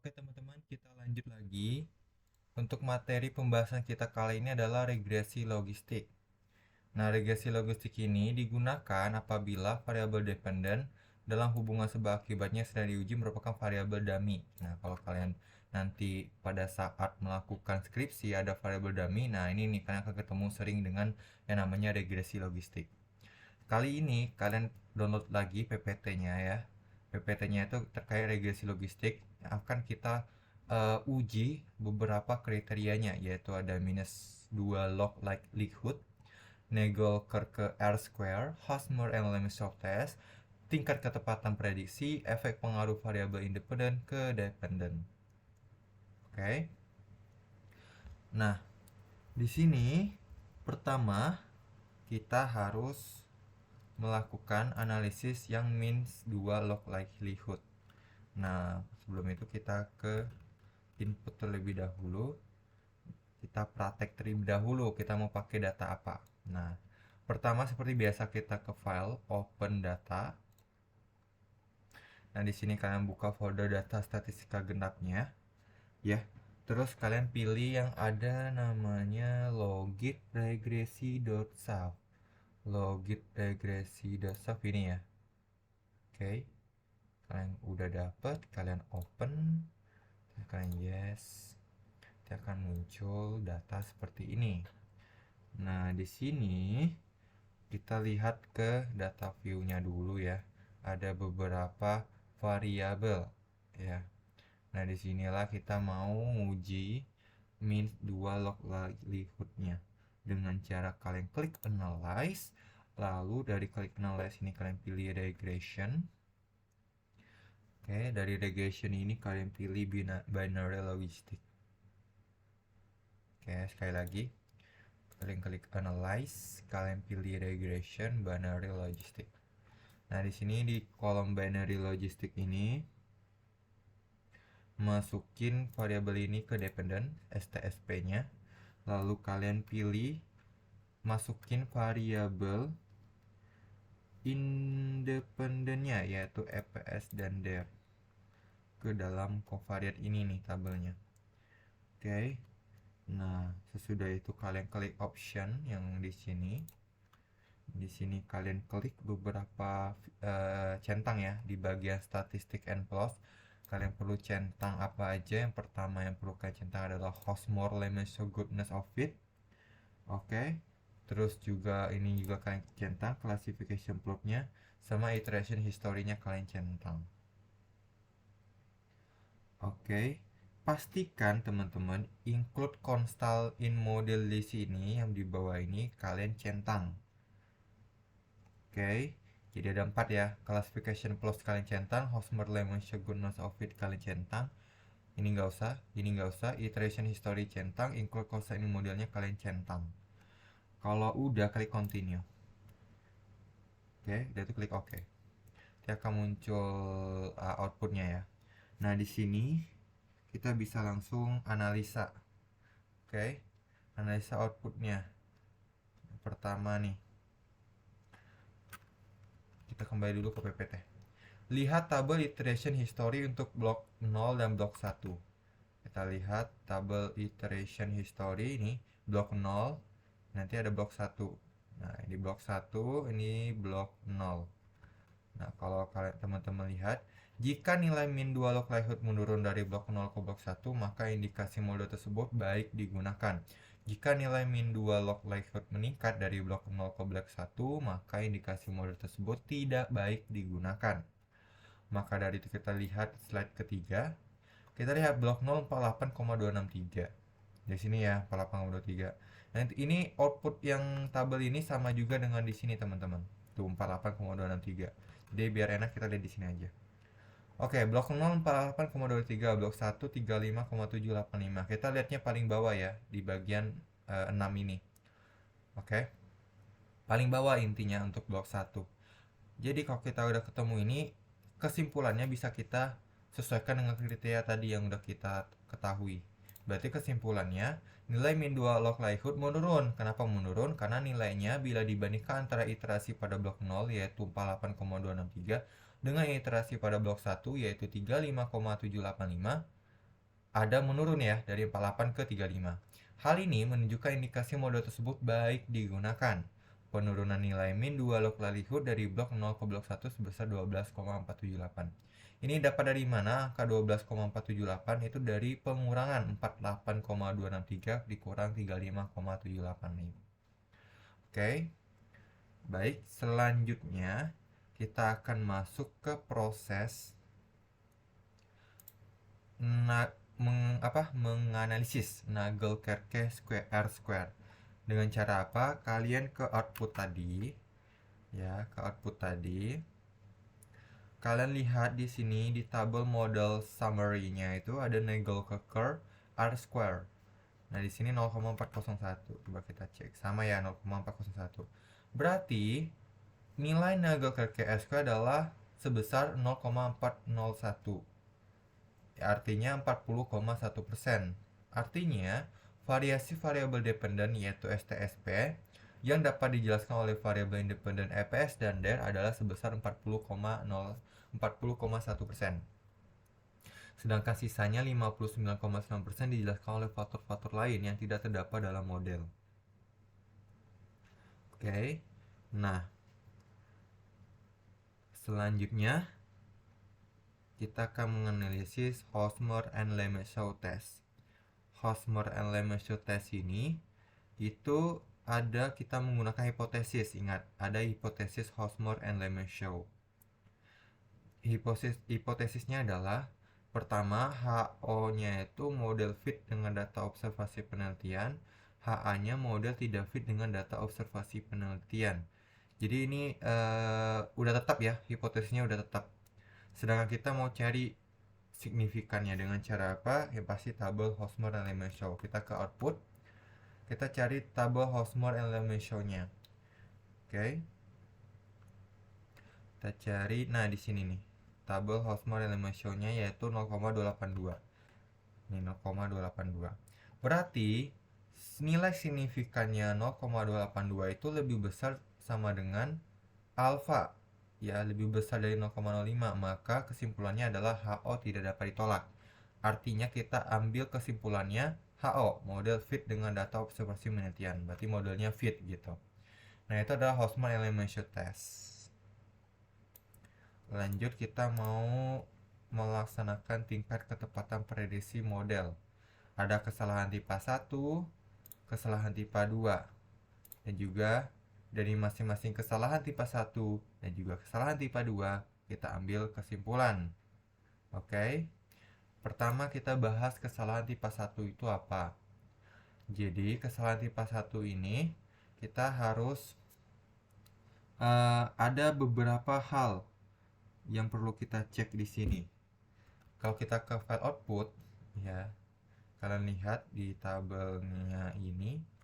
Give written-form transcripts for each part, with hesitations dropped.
Oke teman-teman, kita lanjut lagi. Untuk materi pembahasan kita kali ini adalah regresi logistik. Nah, regresi logistik ini digunakan apabila variabel dependen dalam hubungan sebab akibatnya sedang diuji merupakan variabel dummy. Nah, kalau kalian nanti pada saat melakukan skripsi ada variabel dummy, nah ini nih kalian akan ketemu sering dengan yang namanya regresi logistik. Kali ini kalian download lagi PPT-nya ya. PPT-nya itu terkait regresi logistik yang akan kita uji beberapa kriterianya, yaitu ada minus 2 log likelihood, Nagle-Kerke R-square, Hosmer and Lemesov test, tingkat ketepatan prediksi, efek pengaruh variabel independen ke dependen. Oke. Nah, di sini pertama kita harus melakukan analisis yang means 2 log likelihood. Nah, sebelum itu kita ke input terlebih dahulu. Kita praktek terlebih dahulu, kita mau pakai data apa. Nah, pertama seperti biasa kita ke file, open data. Nah, di sini kalian buka folder data statistika genapnya, ya. Terus kalian pilih yang ada namanya logit regresi.sav. Logit regresi.sav ini ya. Oke. Kalian udah dapet, kalian open, kalian yes, nanti akan muncul data seperti ini. Nah, di sini kita lihat ke data view-nya dulu ya. Ada beberapa variabel ya. Nah, disinilah kita mau uji min 2 log likelihood-nya dengan cara kalian klik analyze, lalu dari klik analyze ini kalian pilih regression. Oke, dari regression ini kalian pilih binary logistic. Oke, sekali lagi kalian klik analyze, kalian pilih regression binary logistic. Nah, di sini di kolom binary logistic ini masukin variabel ini ke dependent STSP-nya. Lalu kalian pilih masukin variabel independennya yaitu EPS dan DER ke dalam covariate ini nih tabelnya. Oke. Nah, sesudah itu kalian klik option yang di sini. Di sini kalian klik beberapa centang ya di bagian statistik and plots. Kalian perlu centang apa aja? Yang pertama yang perlu kalian centang adalah Hosmer Lemesov goodness of fit. Oke. Terus juga ini juga kalian centang classification plotnya sama iteration historinya kalian centang. Oke. Pastikan teman-teman include constant in model di sini yang di bawah ini kalian centang. Oke, jadi ada 4 ya. Classification plus kalian centang, Hosmer Lemon goodness of it kalian centang. Ini nggak usah, ini nggak usah. Iteration history centang, include constant in modelnya kalian centang. Kalau udah klik continue. Oke, udah itu klik OK. Nanti akan muncul outputnya ya. Nah, di sini kita bisa langsung analisa. Oke, analisa outputnya. Pertama nih, kita kembali dulu ke PPT. Lihat tabel iteration history untuk blok 0 dan blok 1. Kita lihat tabel iteration history ini blok 0, nanti ada blok 1. Nah, di blok 1 ini blok 0. Nah, kalau kalian teman-teman lihat, jika nilai min 2 log likelihood menurun dari blok 0 ke blok 1, maka indikasi model tersebut baik digunakan. Jika nilai min 2 log likelihood meningkat dari blok 0 ke blok 1, maka indikasi model tersebut tidak baik digunakan. Maka dari itu kita lihat slide ketiga. Kita lihat blok 0 48,263. Di sini ya 48,223. Nah, ini output yang tabel ini sama juga dengan di sini teman-teman. Tuh 48,263. Jadi biar enak kita lihat di sini aja. Oke, blok 0 48,223, blok 1 35,785. Kita lihatnya paling bawah ya di bagian 6 ini. Oke. Paling bawah intinya untuk blok 1. Jadi kalau kita udah ketemu ini, kesimpulannya bisa kita sesuaikan dengan kriteria tadi yang udah kita ketahui. Berarti kesimpulannya, nilai min 2 log likelihood menurun. Kenapa menurun? Karena nilainya bila dibandingkan antara iterasi pada blok 0 yaitu 48,263 dengan iterasi pada blok 1 yaitu 35,785, ada menurun ya dari 48 ke 35. Hal ini menunjukkan indikasi model tersebut baik digunakan. Penurunan nilai min 2 log likelihood dari blok 0 ke blok 1 sebesar 12,478. Ini dapat dari mana? Angka 12,478 itu dari pengurangan 48,263 dikurang 35,785. Oke. Baik, selanjutnya kita akan masuk ke proses menganalisis Nagelkerke R-square. Dengan cara apa? Kalian ke output tadi, ya, ke output tadi. Kalian lihat di sini di tabel model summary-nya itu ada Nagelkerke R-square. Nah, di sini 0,401. Coba kita cek. Sama ya, 0,401. Berarti nilai Nagelkerke R-square adalah sebesar 0,401. Artinya 40,1%. Artinya, variasi variabel dependen yaitu STSP yang dapat dijelaskan oleh variabel independen EPS dan DER adalah sebesar 40,1%. Sedangkan sisanya 59,9% dijelaskan oleh faktor-faktor lain yang tidak terdapat dalam model. Oke. Nah, selanjutnya kita akan menganalisis Hosmer and Lemeseau test. Hosmer and Lemeseau test ini itu ada kita menggunakan hipotesis. Ingat, ada hipotesis Hosmer and Lemeseau. Hipotesisnya adalah pertama, HO-nya itu model fit dengan data observasi penelitian, HA-nya model tidak fit dengan data observasi penelitian. Jadi ini udah tetap ya, hipotesisnya udah tetap. Sedangkan kita mau cari signifikannya dengan cara apa? Ya pasti tabel Hosmer and Lemeseau. Kita ke output, kita cari tabel Hosmer and Lemeseau-nya. Oke. Kita cari, nah di sini nih. Tabel Hosmer and Lemeseau-nya yaitu 0,282. Ini 0,282. Berarti nilai signifikannya 0,282 itu lebih besar sama dengan alfa. Ya, lebih besar dari 0,05, maka kesimpulannya adalah HO tidak dapat ditolak. Artinya kita ambil kesimpulannya HO, model fit dengan data observasi penelitian. Berarti modelnya fit gitu. Nah, itu adalah Hosmer and Lemeseau test. Lanjut, kita mau melaksanakan tingkat ketepatan prediksi model. Ada kesalahan tipe 1, kesalahan tipe 2, dan juga dari masing-masing kesalahan tipe 1 dan juga kesalahan tipe 2 kita ambil kesimpulan. Oke. Pertama kita bahas kesalahan tipe 1 itu apa. Jadi kesalahan tipe 1 ini kita harus ada beberapa hal yang perlu kita cek di sini. Kalau kita ke file output ya, kalian lihat di tabelnya ini,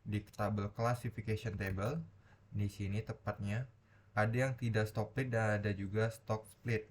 di tabel classification table di sini tepatnya ada yang tidak stop split dan ada juga stock split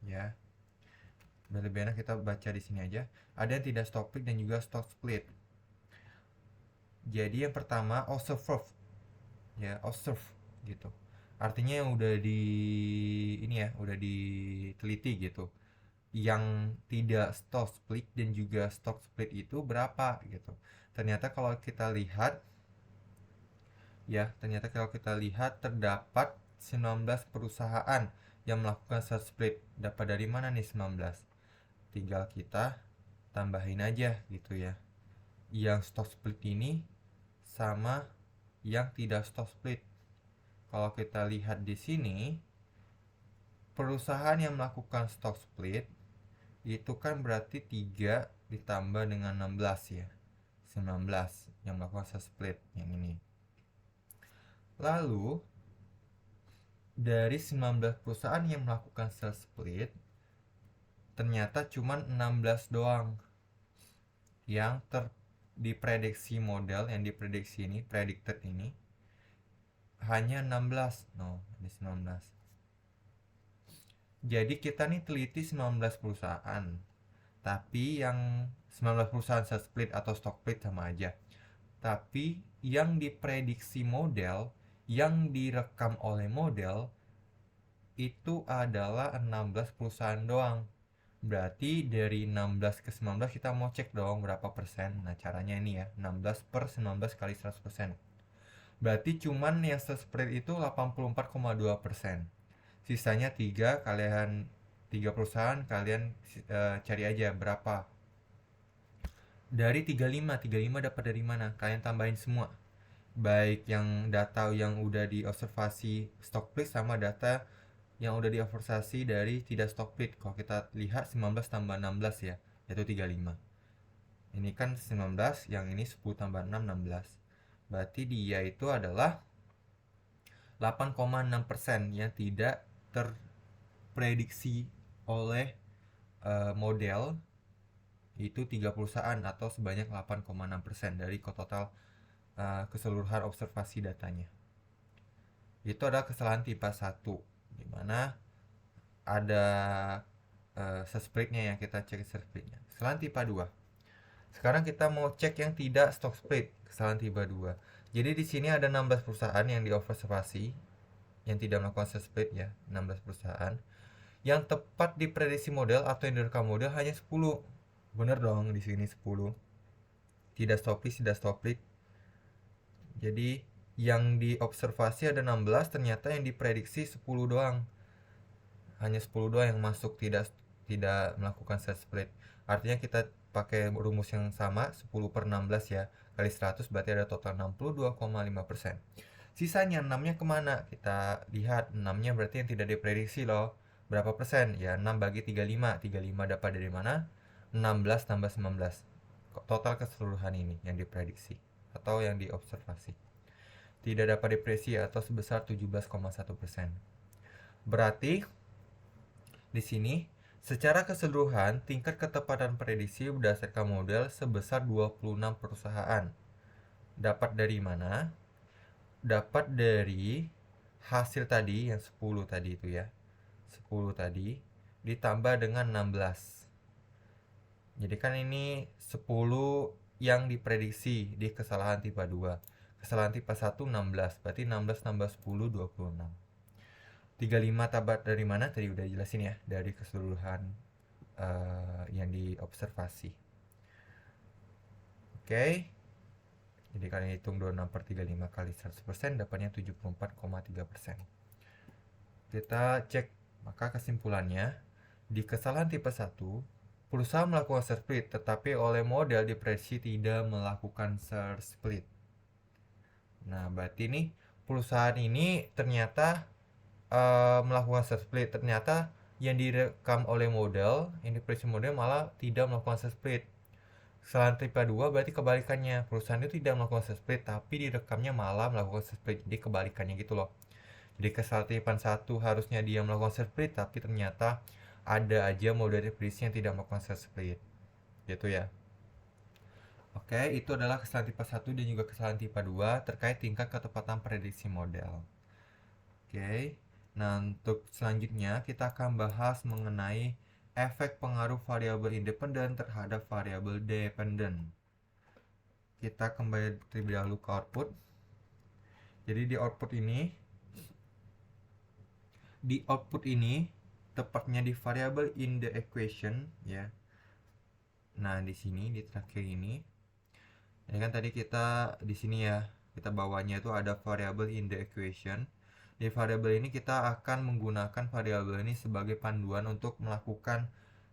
ya. Dan lebih enak kita baca di sini aja. Ada yang tidak stop split dan juga stock split. Jadi yang pertama observe ya, observe gitu. Artinya yang udah di ini ya, udah diteliti gitu. Yang tidak stock split dan juga stock split itu berapa gitu. Ternyata kalau kita lihat ya, ternyata kalau kita lihat terdapat 19 perusahaan yang melakukan stock split. Dapat dari mana nih 19? Tinggal kita tambahin aja gitu ya. Yang stock split ini sama yang tidak stock split. Kalau kita lihat di sini, perusahaan yang melakukan stock split itu kan berarti 3 ditambah dengan 16 ya. 19 yang melakukan stock split yang ini. Lalu dari 19 perusahaan yang melakukan stock split, ternyata cuma 16 doang yang diprediksi model, yang diprediksi ini, predicted ini hanya 16. No, ada 19. Jadi kita nih teliti 19 perusahaan. Tapi yang 19 perusahaan stock split atau stock split sama aja. Tapi yang diprediksi model, yang direkam oleh model itu adalah 16 perusahaan doang. Berarti dari 16 ke 19 kita mau cek dong berapa persen. Nah, caranya ini ya, 16 per 19 kali 100%. Berarti cuman yang spread itu 84,2%. Sisanya 3, kalian 3 perusahaan, kalian cari aja berapa. Dari 35 dapat dari mana? Kalian tambahin semua. Baik yang data yang udah diobservasi stock split sama data yang udah diobservasi dari tidak stock split. Kalau kita lihat 19 tambah 16 ya, yaitu 35. Ini kan 19, yang ini 10 tambah 6, 16. Berarti dia itu adalah 8,6% yang tidak terprediksi oleh model itu 3 perusahaan atau sebanyak 8,6% dari total keseluruhan observasi datanya. Itu adalah kesalahan tipe 1, dimana ada spreadnya yang kita cek spreadnya. Kesalahan tipe 2. Sekarang kita mau cek yang tidak stock split, kesalahan tipe 2. Jadi di sini ada 16 perusahaan yang diobservasi yang tidak melakukan split ya, 16 perusahaan. Yang tepat diprediksi model atau yang direkam model hanya 10. Bener dong di sini 10. Tidak stock split. Jadi yang diobservasi ada 16, ternyata yang diprediksi 10 doang. Hanya 10 doang yang masuk tidak melakukan split. Artinya kita pakai rumus yang sama, 10 per 16 ya, kali 100 berarti ada total 62,5%. Sisanya 6-nya kemana? Kita lihat 6-nya berarti yang tidak diprediksi loh. Berapa persen? Ya 6 bagi 35. 35 dapat dari mana? 16 tambah 19. Total keseluruhan ini yang diprediksi atau yang diobservasi. Tidak dapat diprediksi atau sebesar 17,1%. Berarti di sini secara keseluruhan tingkat ketepatan prediksi berdasarkan model sebesar 26 perusahaan. Dapat dari mana? Dapat dari hasil tadi yang 10 tadi itu ya. 10 tadi ditambah dengan 16. Jadi kan ini 10 yang diprediksi di kesalahan tipe 2. Kesalahan tipe 1 16, berarti 16 tambah 10 26. 35 tabat dari mana? Tadi udah jelasin ya, dari keseluruhan yang diobservasi. Oke. Jadi kalian hitung 26 per 35 kali 100%, dapatnya 74,3%. Kita cek, maka kesimpulannya, di kesalahan tipe 1, perusahaan melakukan share split, tetapi oleh model diprediksi tidak melakukan share split. Nah, berarti nih perusahaan ini ternyata melakukan share split. Ternyata yang direkam oleh model, yang diprediksi model malah tidak melakukan share split. Kesalahan tipe 2 berarti kebalikannya. Perusahaan itu tidak melakukan share split, tapi direkamnya malah melakukan share split. Jadi kebalikannya gitu loh. Jadi kesalahan tipe 1 harusnya dia melakukan share split, tapi ternyata ada aja model prediksi yang tidak melakukan share split. Gitu ya. Oke, itu adalah kesalahan tipe 1 dan juga kesalahan tipe 2 terkait tingkat ketepatan prediksi model. Oke. Nah, untuk selanjutnya kita akan bahas mengenai efek pengaruh variabel independen terhadap variabel dependen. Kita kembali terlebih dahulu ke output. Jadi di output ini tepatnya di variable in the equation ya. Nah, di sini di terakhir ini kan tadi kita di sini ya, kita bawahnya itu ada variable in the equation. Di variabel ini kita akan menggunakan variabel ini sebagai panduan untuk melakukan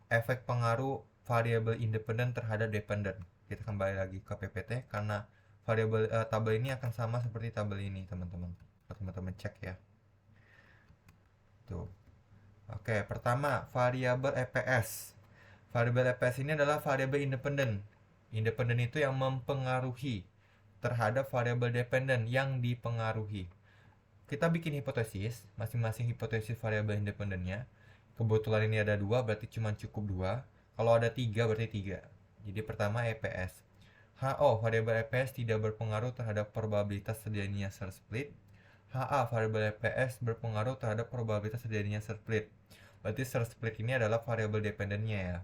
efek pengaruh variabel independen terhadap dependen. Kita kembali lagi ke PPT karena variabel tabel ini akan sama seperti tabel ini, teman-teman. Teman-teman cek ya. Tuh. Oke, pertama variabel EPS. Variabel EPS ini adalah variabel independen. Independen itu yang mempengaruhi terhadap variabel dependen yang dipengaruhi. Kita bikin hipotesis, masing-masing hipotesis variabel independennya. Kebetulan ini ada 2, berarti cuma cukup 2. Kalau ada 3, berarti 3. Jadi pertama EPS. HO, variabel EPS tidak berpengaruh terhadap probabilitas terjadinya share split. HA, variabel EPS berpengaruh terhadap probabilitas terjadinya share split. Berarti share split ini adalah variabel dependennya ya.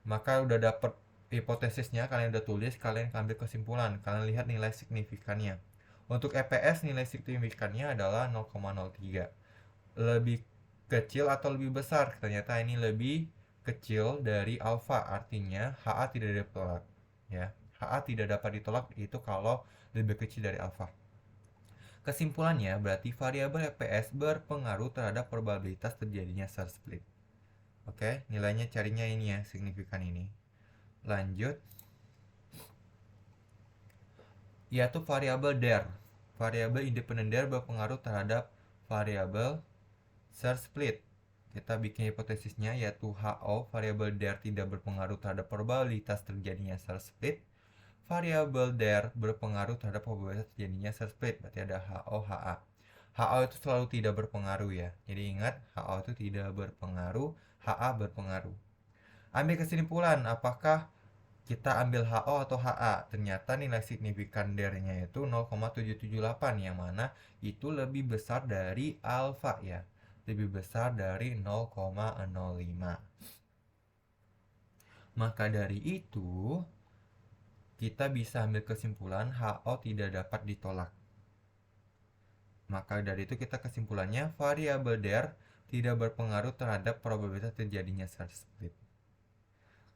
Maka udah dapet hipotesisnya, kalian udah tulis, kalian ambil kesimpulan. Kalian lihat nilai signifikannya. Untuk EPS nilai signifikannya adalah 0,03. Lebih kecil atau lebih besar? Ternyata ini lebih kecil dari alfa, artinya HA tidak ditolak ya. HA tidak dapat ditolak itu kalau lebih kecil dari alfa. Kesimpulannya berarti variabel EPS berpengaruh terhadap probabilitas terjadinya Search split. Oke, nilainya carinya ini ya, signifikan ini. Lanjut, yaitu variabel DER. Variabel independen DER berpengaruh terhadap variabel Search split. Kita bikin hipotesisnya yaitu HO, variabel DER tidak berpengaruh terhadap probabilitas terjadinya Search split. Variabel DER berpengaruh terhadap probabilitas terjadinya Search split. Berarti ada HO, HA. HO itu selalu tidak berpengaruh ya. Jadi ingat, HO itu tidak berpengaruh, HA berpengaruh. Ambil kesimpulan, apakah kita ambil HO atau HA? Ternyata nilai signifikan DER-nya itu 0,778, yang mana itu lebih besar dari alfa ya. Lebih besar dari 0,05. Maka dari itu, kita bisa ambil kesimpulan HO tidak dapat ditolak. Maka dari itu kita kesimpulannya variabel DER tidak berpengaruh terhadap probabilitas terjadinya Search split.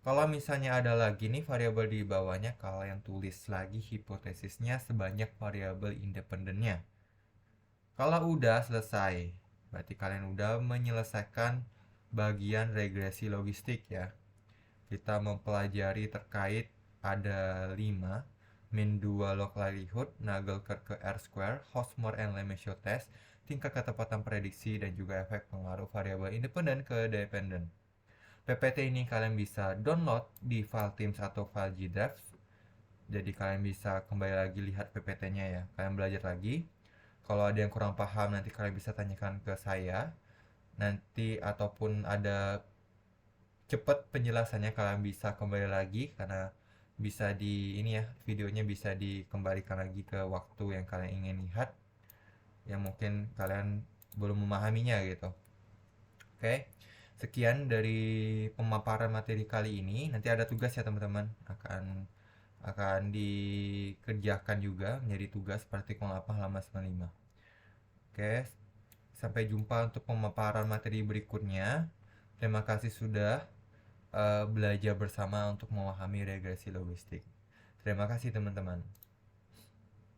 Kalau misalnya ada lagi nih variabel di bawahnya, kalian tulis lagi hipotesisnya sebanyak variabel independennya. Kalau udah selesai, berarti kalian udah menyelesaikan bagian regresi logistik ya. Kita mempelajari terkait ada 5, min 2 log likelihood, Nagelkerke R-square, Hosmer and Lemaitre test, tingkat ketepatan prediksi, dan juga efek pengaruh variabel independen ke dependen. PPT ini kalian bisa download di file Teams atau file G Drive. Jadi kalian bisa kembali lagi lihat PPT-nya ya. Kalian belajar lagi. Kalau ada yang kurang paham nanti kalian bisa tanyakan ke saya. Nanti ataupun ada cepet penjelasannya kalian bisa kembali lagi, karena bisa di ini ya, videonya bisa dikembalikan lagi ke waktu yang kalian ingin lihat, yang mungkin kalian belum memahaminya gitu. Oke, sekian dari pemaparan materi kali ini. Nanti ada tugas ya teman-teman, akan dikerjakan juga menjadi tugas praktikum 8 halaman 95. Oke, sampai jumpa untuk pemaparan materi berikutnya. Terima kasih sudah belajar bersama untuk memahami regresi logistik. Terima kasih teman-teman.